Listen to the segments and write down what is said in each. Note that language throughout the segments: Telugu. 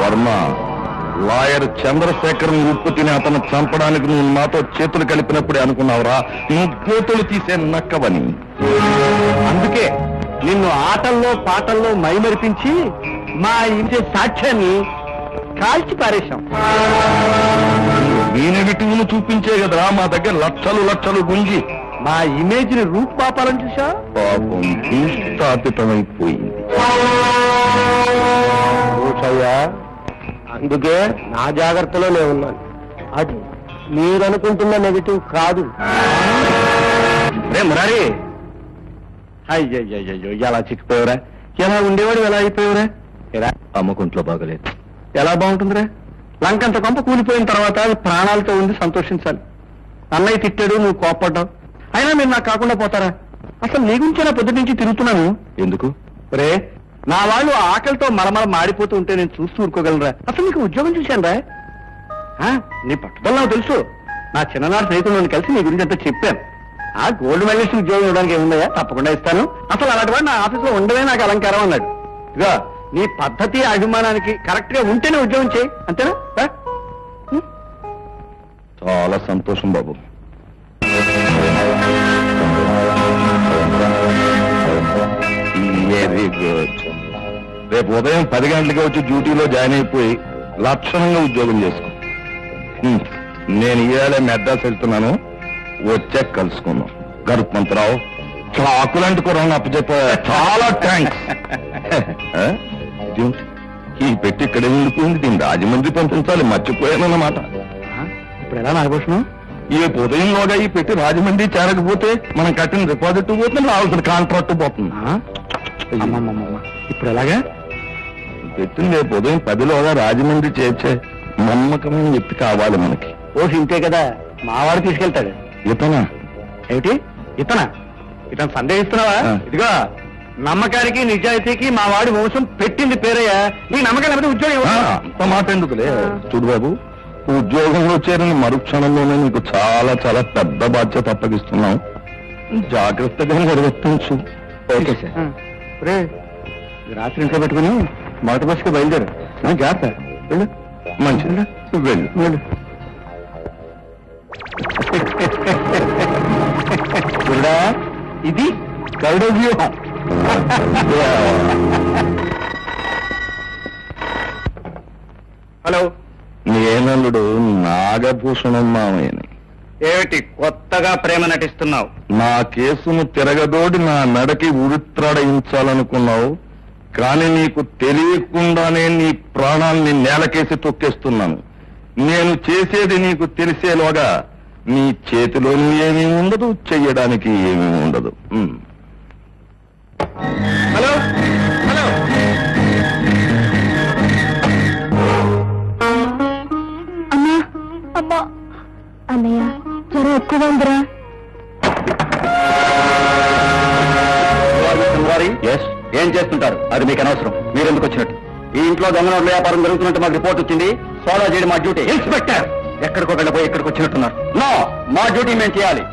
వర్మ, లాయర్ చంద్రశేఖర్ ఉప్పు తిని అతను చంపడానికి నువ్వు నాతో చేతులు కలిపినప్పుడే అనుకున్నావురా నువ్వు చేతులు తీసే నక్కవని. అందుకే నిన్ను ఆటల్లో పాటల్లో మైమరిపించి మా ఇంటి సాక్ష్యాన్ని కాల్చి పారేశాం. ఈ నెగిటివ్ను చూపించే కదరా మా దగ్గర లక్షలు లక్షలు గుంజి మా ఇమేజ్ ని రూపుపాపాలని చూసా. పాపం భూస్థాపితమైపోయింది. అందుకే నా జాగ్రత్తలో నేను ఉన్నాను. అది మీరనుకుంటున్న నెగిటివ్ కాదు. మురారి, అయ్యయ్యో ఎలా చిక్కిపోయావురా? ఎలా ఉండేవాడు ఎలా అయిపోయావురా? ఎలా అమ్మకుంట్లో బాగలేదు. ఎలా బాగుంటుందిరా? లంకంత కొంప కూలిపోయిన తర్వాత ప్రాణాలతో ఉండి సంతోషించాలి. అన్నయ్య తిట్టాడు, నువ్వు కోప్పడ్డావు. అయినా మీరు నాకు కాకుండా పోతారా? అసలు నీ గురించి నా పొద్దు నుంచి తిరుగుతున్నాను. ఎందుకు రే, నా వాళ్ళు ఆకలితో మరమర మాడిపోతూ ఉంటే నేను చూస్తూ ఊరుకోగలరా? అసలు నీకు ఉద్యోగం చూశాను రా. నీ పట్టుదల నాకు తెలుసు. నా చిన్ననాడు స్నేహితులను కలిసి నీ గురించి అంతా చెప్పాను. ఆ గోల్డ్ మెడలిస్ట్ ఉద్యోగం ఇవ్వడానికి ఏముందయా? తప్పకుండా ఇస్తాను. అసలు అలాంటి వాడు నా ఆఫీసులో ఉండవే నాకు అలంకారం అన్నాడు. ఇక నీ పద్ధతి అభిమానానికి కరెక్ట్ గా ఉంటేనే ఉద్యోగం చేయి, అంతేనా? చాలా సంతోషం బాబు. Very good. రేపు ఉదయం 10 గంటలకి వచ్చి డ్యూటీలో జాయిన్ అయిపోయి లక్షణంగా ఉద్యోగం చేసుకో. నేను ఇవాళ మెడ్రాస్ వెళ్తున్నాను, వచ్చే కలుసుకున్నాం. గరుత్మంతరావు, చాకులాంటి కుర్రాన్ని అప్పచెప్ప. చాలా థ్యాంక్స్. ఈ పెట్టి ఇక్కడే ఉండిపోయింది, దీన్ని రాజమండ్రి పంపించాలి, మర్చిపోయానన్నమాట. ఇప్పుడు ఎలా నాగభూషణం? ఈ ఉదయంలోగా ఈ పెట్టి రాజమండ్రి చేరకపోతే మనం కట్టిన డిపాజిట్ పోతుంది, రావాల్సిన కాంట్రాక్ట్ పోతుంది. ఇప్పుడు ఎలాగా? పెట్టింది రేపు ఉదయం 10లోగా రాజమండ్రి చేర్చే నమ్మకమైన వ్యక్తి కావాలి మనకి. ఇంతే కదా, మావాడు తీసుకెళ్తాడు. ఇతనా? ఏమిటి ఇతనా? ఇతను సందేహిస్తున్నావా? ఇదిగో, నమ్మకానికి నిజాయితీకి మా వాడి వంశం పెట్టింది పేరయ్యా. నీ నమ్మకం లేకపోతే ఉద్యోగం అంత మాట ఎందుకులే. చూడు బాబు, ఉద్యోగంలో చేరిన మరుక్షణంలోనే నీకు చాలా చాలా పెద్ద బాధ్యత అప్పగిస్తున్నాం. జాగ్రత్తగా నిర్వర్తించు. Okay sir. రే, రాత్రి ఇంట్లో పెట్టుకుని మొదటి బస్సుకి బయలుదేరు. జాగ్రత్త. వెళ్ళు. మంచిది, వెళ్ళు వెళ్ళు. ఇది గరుడ వ్యూహం. హలో, నేనల్లుడు నాగభూషణం మామయ్యని. ఏమిటి కొత్తగా ప్రేమ నటిస్తున్నావు? నా కేసును తిరగదోడి నా నడకి ఉరిత్రాడయించాలనుకున్నావు, కానీ నీకు తెలియకుండానే నీ ప్రాణాల్ని నేలకేసి తొక్కేస్తున్నాను. నేను చేసేది నీకు తెలిసేలోగా నీ చేతిలోని ఏమీ ఉండదు, చెయ్యడానికి ఏమీ ఉండదు. హలో హలో, అమ్మా అమ్మా, అన్నయ్య జ్వరం ఎక్కువ ఉందిరా. ఏం చేస్తుంటారు? అది మీకు అనవసరం. మీరెందుకు వచ్చినట్టు? ఈ ఇంట్లో దొంగ నోట్ల వ్యాపారం జరుగుతున్నట్టు మాకు రిపోర్ట్ వచ్చింది. సోదా చేయడం మా డ్యూటీ. ఇన్స్పెక్టర్, ఎక్కడికో వెళ్ళిపోయి ఎక్కడికి వచ్చినట్టున్నారు. నో, మా డ్యూటీ మేము చేయాలి.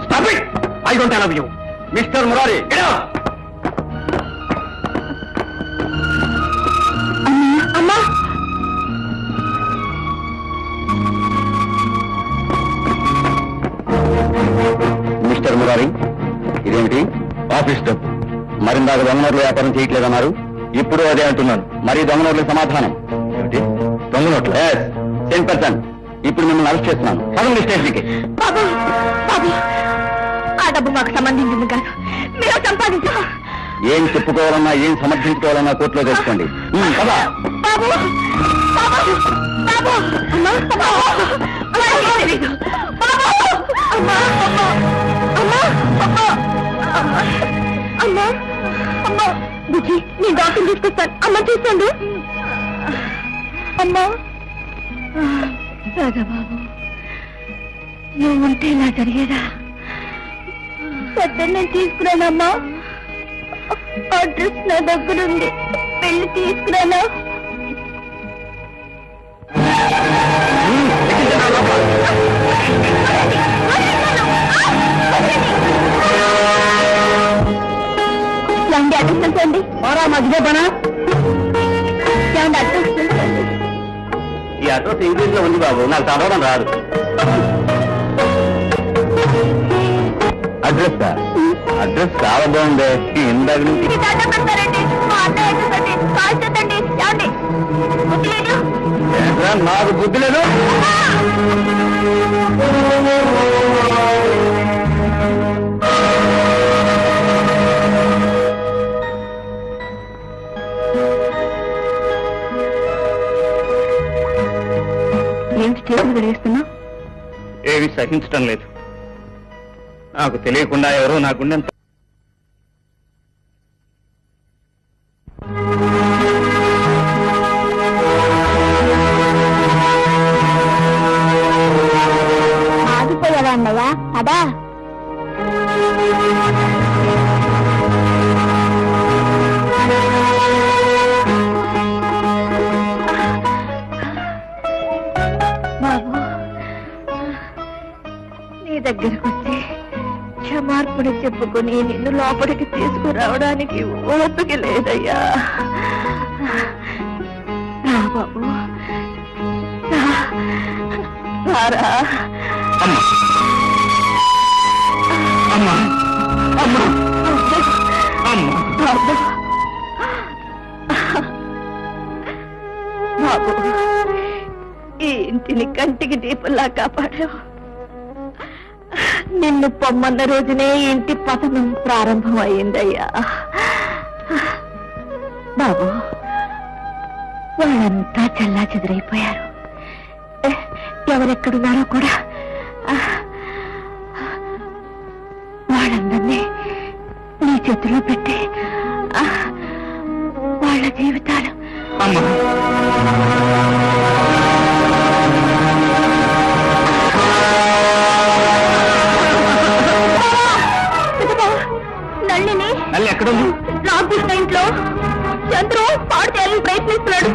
Stop it. I don't love you. Mister Murari, అమ్మా, మిస్టర్ మురారి, ఇదేమిటి? ఆఫీస్ డబ్బు. మరిందాక దొంగ నోట్ల వ్యాపారం చేయట్లేదన్నారు, ఇప్పుడు అదే అంటున్నాను. మరి దొంగ నోట్ల సమాధానం ఏమిటి? దొంగ నోట్ల 10%. ఇప్పుడు మిమ్మల్ని అరెస్ట్ చేస్తున్నాను. సడన్ స్టేషన్కి. బాబు బాబు, ఆ డబ్బు మాకు సంబంధించింది కాదు, మీరు సంపాదించా. ఏం చెప్పుకోవాలన్నా ఏం సమర్థించుకోవాలన్నా కోర్టులో తెలుసుకోండి. కదా బాబు బాబు బాబు, అమ్మా అమ్మా అమ్మా అమ్మా అమ్మా అమ్మా, బుజ్జి, నేను డాక్టర్ తీసుకొస్తాను. అమ్మ చూస్తాను. అమ్మా రాజాబాబు, నువ్వు ఉంటే ఇలా జరిగేదా? పెద్ద తీసుకురానమ్మా, అడ్రస్ నా దగ్గరుంది, వెళ్ళి తీసుకురానా? ఏమండి అడ్రస్ తెలుసండి మధ్య పనా ఏమండి అడ్రస్ తెలుసండి ఈ అడ్రస్ ఇంగ్లీష్ లో ఉంది బాబు, నాకు చదవడం రాదు. అడ్రస్ అడ్రస్ చాలా బాగుంది. ఇందాక నుంచి ఇది దండం పెడతారండి. మా అన్నయ్య చూడండి, కాల్ చేద్దండి. ఏమండి బుద్ధి లేదు? ఏంట్రా, నాకు బుద్ధి లేదు. ఏమిటి చేతులు గడిగిస్తున్నా? ఏమి సహించడం లేదు. నాకు తెలియకుండా ఎవరో నా గుండెంత ఆగిపోయావా అన్నయ్య? అదా బాబు, నీ దగ్గరకు వచ్చి క్షమార్పణ చెప్పుకొని నిన్ను లోపలికి తీసుకురావడానికి ఓపిక లేదయ్యా. రా బాబు, రారా. అమ్మా అమ్మా అమ్మా బాబు, బాబు, ఈ ఇంటిని కంటికి దీపంలా కాపాడావు. నిన్ను పొమ్మన్న రోజునే ఈ ఇంటి పతనం ప్రారంభం అయిందయ్యా. బాబు, వాళ్ళంతా చల్లా చెదిరైపోయారు. ఎవరెక్కడున్నారో కూడా వాళ్ళందరినీ నీ చేతిలో పెట్టి వాళ్ళ జీవితాలు అమ్మా నల్లిని మళ్ళీ ఎక్కడుంది? రామకృష్ణ ఇంట్లో చంద్రు పాడు చేయాలని ప్రయత్నిస్తున్నాడు.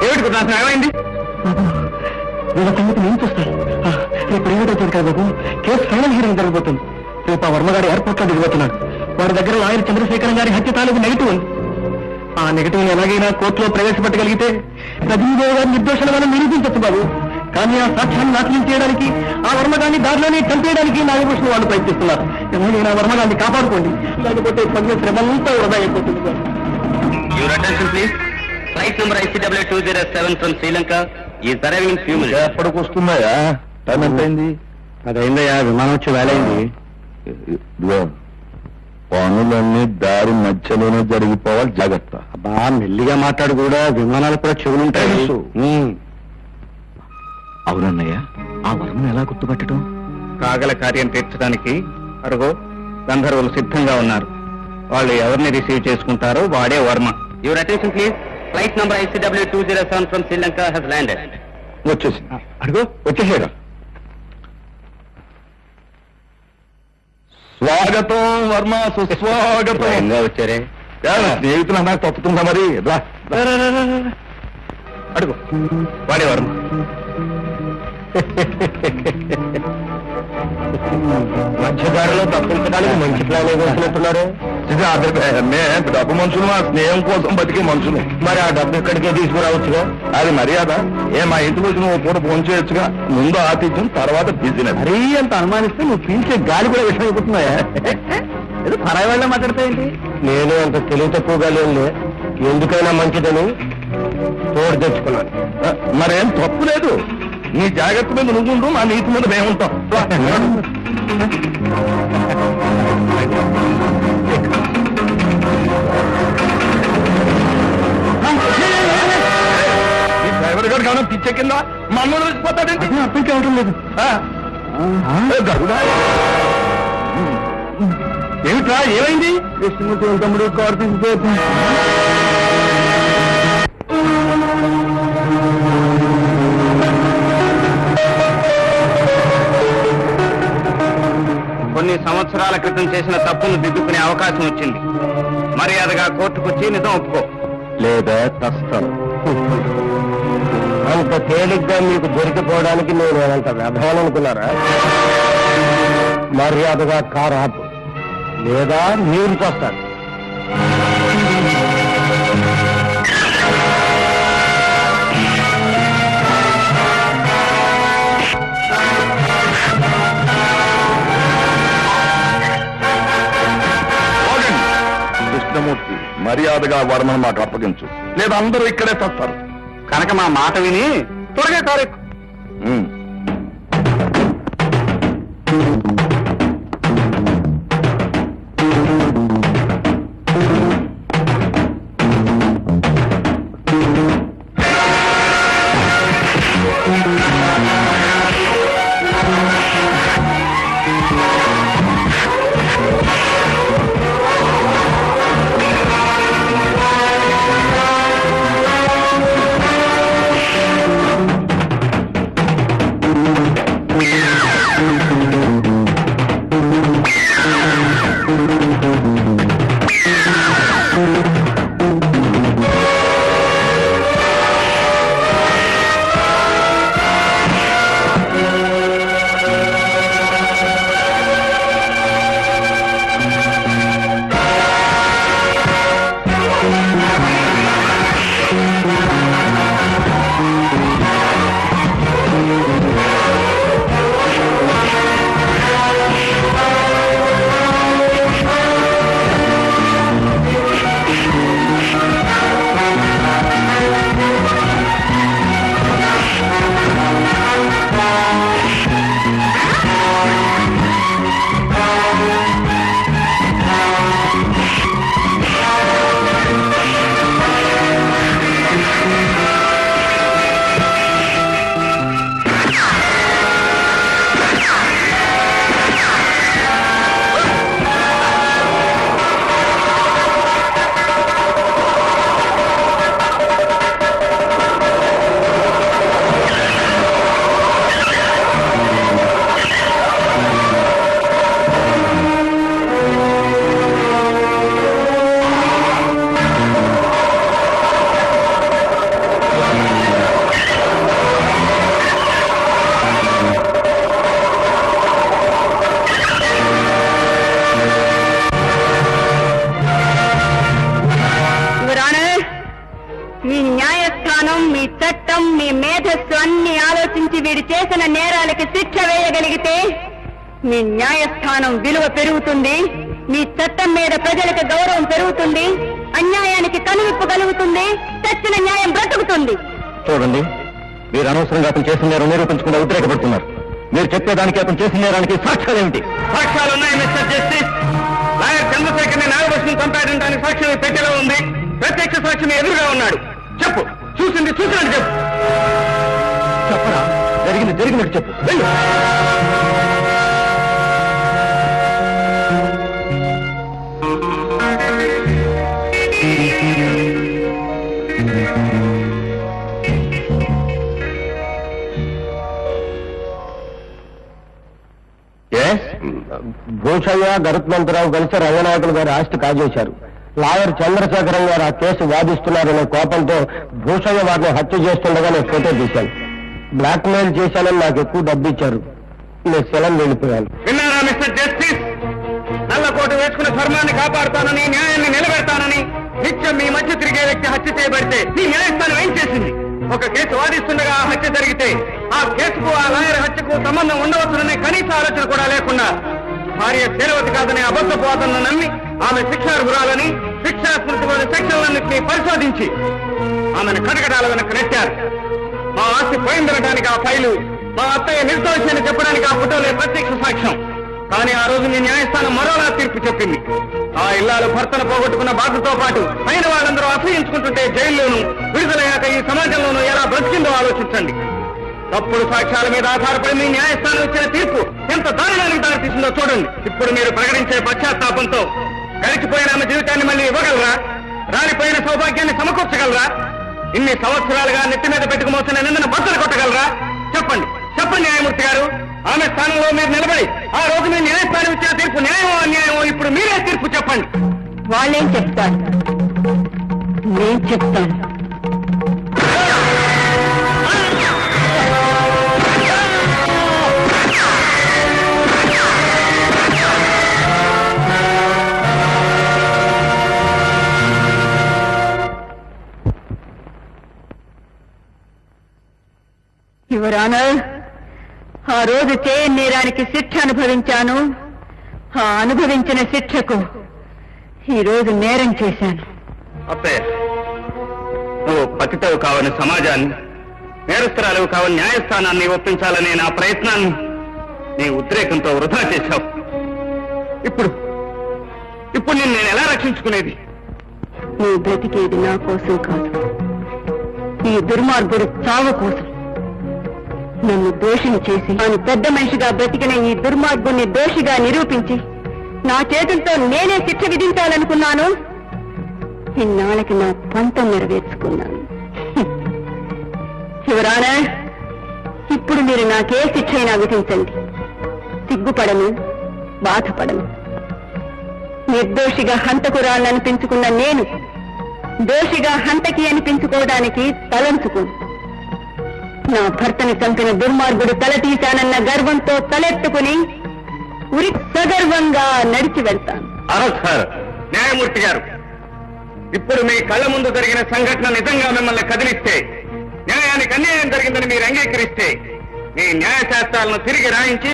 ఏమిటి గుర్రాసం, ఏమైంది? వీళ్ళ సంగతి నేను చూస్తాను. రేపు ఏమిటవుతుంది కదా బాబు, కేసు ఫైనల్ హియరింగ్ జరగబోతుంది. రేపు ఆ వర్మగారి ఎయిర్పోర్ట్ లో దిగబోతున్నాడు. వాడి దగ్గర లాయర్ చంద్రశేఖరం గారి హత్య తాలూకు నెగిటివ్ ఉంది. ఆ నెగిటివ్ ఎలాగైనా కోర్టులో ప్రవేశపెట్టగలిగితే రజనీదేవి గారి నిర్దోషాలు మనం నిరూపించచ్చు బాబు. కానీ ఆ సాక్ష్యాన్ని నాశనం చేయడానికి, ఆ వర్మగాన్ని దారిలోనే చంపేయడానికి నాగభూషణ్ వాళ్ళు ప్రయత్నిస్తున్నారు. ఎలాగైనా వర్మగాన్ని కాపాడుకోండి, లేకపోతే పడిన శ్రమంతా వృధా అయిపోతుంది sir. Your attention please. Flight number ICW 207 from Sri Lanka is arriving in few minutes. ఎప్పటికి వస్తున్నాయా? టైం ఎంత అయింది? అదైందయ్యా, విమానం వచ్చి వేలైంది. ఇదిగో, పనులన్నీ దారి మధ్యలోనే జరిగిపోవాలి, జాగ్రత్త. అబ్బా, మెల్లిగా మాట్లాడు, కూడా విమానాలు కూడా చెవులుంటాయి. తెలుసు. అవునన్నయ్య, ఆ వర్మను ఎలా గుర్తుపట్టడం? కాగల కార్యం తీర్చడానికి అరుగో గంధర్వులు సిద్ధంగా ఉన్నారు. వాళ్ళు ఎవరిని రిసీవ్ చేసుకుంటారో వాడే Varma. Your attention please. Flight number ICW 207 from Sri Lanka has landed. వచ్చేసి అడుగు వచ్చేసాడు. స్వాగతం వర్మ, సుస్వాగతం. వచ్చారే. స్నేహితులు నాకు తప్పుతుందా మరి? రా అడుగు వాడే వర్మ. మధ్యదారిలో తప్పించడానికి మంచి ప్లాన్ వేసినట్టున్నారు. డబ్బు మనుషులు, ఆ స్నేహం కోసం బతికే మనుషులు. మరి ఆ డబ్బు ఇక్కడికే తీసుకురావచ్చుగా. అది మర్యాద. మా ఇంటికి వచ్చి నువ్వు పూట ఫోన్ చేయొచ్చుగా. ముందు ఆతిథ్యం, తర్వాత బిజినెస్. మరీ అంత అనుమానిస్తే నువ్వు పీల్చే గాలి కూడా విషయం అయిపోతున్నాయా? ఏదో పరాయి వాళ్ళ మాట్లాడతాయేంటి? నేను అంత తెలివి తక్కువగా లేనులే. ఎందుకైనా మంచిదని తోడు తెచ్చుకున్నాను. మరేం తప్పు లేదు. నీ జాగ్రత్త మీద నువ్వుండు, నా నీతి మీద మేముంటాం. ఈ డ్రైవర్ గారు కావాలి పిచ్చ కింద మమ్మల్ని వచ్చిపోతాడంటే అప్పటికే అవటం లేదు. గరుడా, ఏమిట్రా, ఏమైంది? కృష్ణమూర్తి తమ్ముడు కారు తీసుకుపోతుంది. కొన్ని సంవత్సరాల క్రితం చేసిన తప్పును దిద్దుకునే అవకాశం వచ్చింది. మర్యాదగా కోర్టుకొచ్చి నిజం ఒప్పుకో. లేదా తస్తాను. అంత తేలిగ్గా మీకు దొరికిపోవడానికి నేను అంత వ్యర్థాలనుకున్నారా? మర్యాదగా కారు ఆపు, లేదా మీరు చేస్తారు. కృష్ణమూర్తి, మర్యాదగా వర్మను మాకు అప్పగించు, లేదా అందరూ ఇక్కడే తస్తారు. కనుక మా మాట విని త్వరగా కారు ఎక్కు. మీ న్యాయస్థానం, మీ చట్టం, మీ మేధస్సు అన్ని ఆలోచించి వీడు చేసిన నేరాలకి శిక్ష వేయగలిగితే మీ న్యాయస్థానం విలువ పెరుగుతుంది, మీ చట్టం మీద ప్రజలకు గౌరవం పెరుగుతుంది, అన్యాయానికి కనువిప్పు కలుగుతుంది, చచ్చిన న్యాయం బ్రతుకుతుంది. చూడండి, మీరు అనవసరంగా అతను చేసిన నేరం నిరూపించకుండా ఉద్రేకపడుతున్నారు. మీరు చెప్పేదానికి అతను చేసిన నేరానికి సాక్ష్యాలు ఏమిటి? సాక్ష్యాలున్నాయి మిస్టర్ జస్టిస్. లాయర్ చంద్రశేఖర్ ని నాగభూషణ్ చంపాడడానికి సాక్ష్యం పెట్టెలో ఉంది. ప్రత్యక్ష సాక్ష్యం ఎదురుగా ఉన్నాడు. చెప్పు, చూసింది చూసినట్టు చెప్పు. చెప్పరా? జరిగినట్టు చెప్పు. వెళ్ళు. భూషయ్య, గరుత్మంతరావు కలిసి రంగనాయకులు గారి ఆస్తి కాజేశారు. లాయర్ చంద్రశేఖరం గారు ఆ కేసు వాదిస్తున్నారనే కోపంతో భూషయ్య వారిని హత్య చేస్తుండగా నేను ఫోటో తీశాను. బ్లాక్ మెయిల్ చేశానని నాకు ఎక్కువ డబ్బు ఇచ్చారు. నేను సెలం వెళ్ళిపోయాను. విన్నారా మిస్టర్ జస్టిస్? నల్లకోట వేసుకుని ధర్మాన్ని కాపాడుతానని, న్యాయాన్ని నిలబెడతానని నిత్యం మీ మధ్య తిరిగే వ్యక్తి హత్య చేయబడితే ఈ న్యాయస్థానం ఏం చేసింది? ఒక కేసు వాదిస్తుండగా ఆ హత్య జరిగితే ఆ కేసుకు, ఆ లాయర్ హత్యకు సంబంధం ఉండవచ్చుననే కనీస ఆలోచన కూడా లేకుండా భార్య శీలవతి కాదనే అబద్ధపు వాదనను నమ్మి ఆమె శిక్షార్హురాలని, శిక్షా స్మృతిలోని సెక్షన్లన్నింటినీ పరిశోధించి ఆమెను కటకటాల వెనక్కి నెట్టారు. మా ఆస్తి పోయిందనడానికి ఆ ఫైలు, మా అత్తయ్య నిర్దోషి అని చెప్పడానికి ఆ ఫోటోలే ప్రత్యక్ష సాక్ష్యం. కానీ ఆ రోజు మీ న్యాయస్థానం మరోలా తీర్పు చెప్పింది. ఆ ఇల్లాలు భర్తను పోగొట్టుకున్న బాధతో పాటు పైన వాళ్ళందరూ అసహించుకుంటుంటే జైల్లోనూ, విడుదలయ్యాక ఈ సమాజంలోనూ ఎలా బ్రతికిందో ఆలోచించండి. తప్పుడు సాక్ష్యాల మీద ఆధారపడి మీ న్యాయస్థానం ఇచ్చిన తీర్పు ఎంత దారుణానికి దారితీసిందో చూడండి. ఇప్పుడు మీరు ప్రకటించే పశ్చాత్తాపంతో గడిచిపోయిన ఆమె జీవితాన్ని మళ్ళీ ఇవ్వగలరా? రాలిపోయిన సౌభాగ్యాన్ని సమకూర్చగలరా? ఇన్ని సంవత్సరాలుగా నెత్తి మీద పెట్టుకు మోసిన నిందను బద్దలు కొట్టగలరా? చెప్పండి న్యాయమూర్తి గారు. ఆమె స్థానంలో మీరు నిలబడి ఆ రోజు మీరు న్యాయస్థానం ఇచ్చిన తీర్పు న్యాయమో అన్యాయమో ఇప్పుడు మీరే తీర్పు చెప్పండి. వాళ్ళేం చెప్తారు, నేను చెప్తాను. యువర్ ఆనర్, ఆ రోజు చేయని నేరానికి శిక్ష అనుభవించాను. ఆ అనుభవించిన శిక్షకు ఈ రోజు నేరం చేశాను. అత్తయ్య, నువ్వు పతితవు కావని సమాజాన్ని, నేరస్తురాలు కావని న్యాయస్థానాన్ని ఒప్పించాలనే నా ప్రయత్నాన్ని నీ ఉద్రేకంతో వృధా చేశావు. ఇప్పుడు నేను ఎలా రక్షించుకునేది? నీ బ్రతికేది నా కోసం కాదు, ఈ దుర్మార్గుడు చావు కోసం. నన్ను దోషిని చేసి తాను పెద్ద మనిషిగా బ్రతికిన ఈ దుర్మార్గుణ్ణి దోషిగా నిరూపించి నా చేతులతో నేనే శిక్ష విధించాలనుకున్నాను. ఇన్నాళ్ళకి నా పంతం నెరవేర్చుకున్నాను. శివరానా, ఇప్పుడు మీరు నాకే శిక్ష అయినా విధించండి. సిగ్గుపడను, బాధపడను. నిర్దోషిగా హంతకురాలనిపించుకున్న నేను దోషిగా హంతకి అనిపించుకోవడానికి తలంచుకోను. నా భర్తని చంపిన దుర్మార్గుడు తల తీశానన్న గర్వంతో తలెత్తుకుని ఉరి సగర్వంగా నడిచి వెళ్తాను. సార్, న్యాయమూర్తి గారు, ఇప్పుడు మీ కళ్ళ ముందు జరిగిన సంఘటన నిజంగా మిమ్మల్ని కదిలిస్తే, న్యాయానికి అన్యాయం జరిగిందని మీరు అంగీకరిస్తే, మీ న్యాయశాస్త్రాలను తిరిగి రాయించి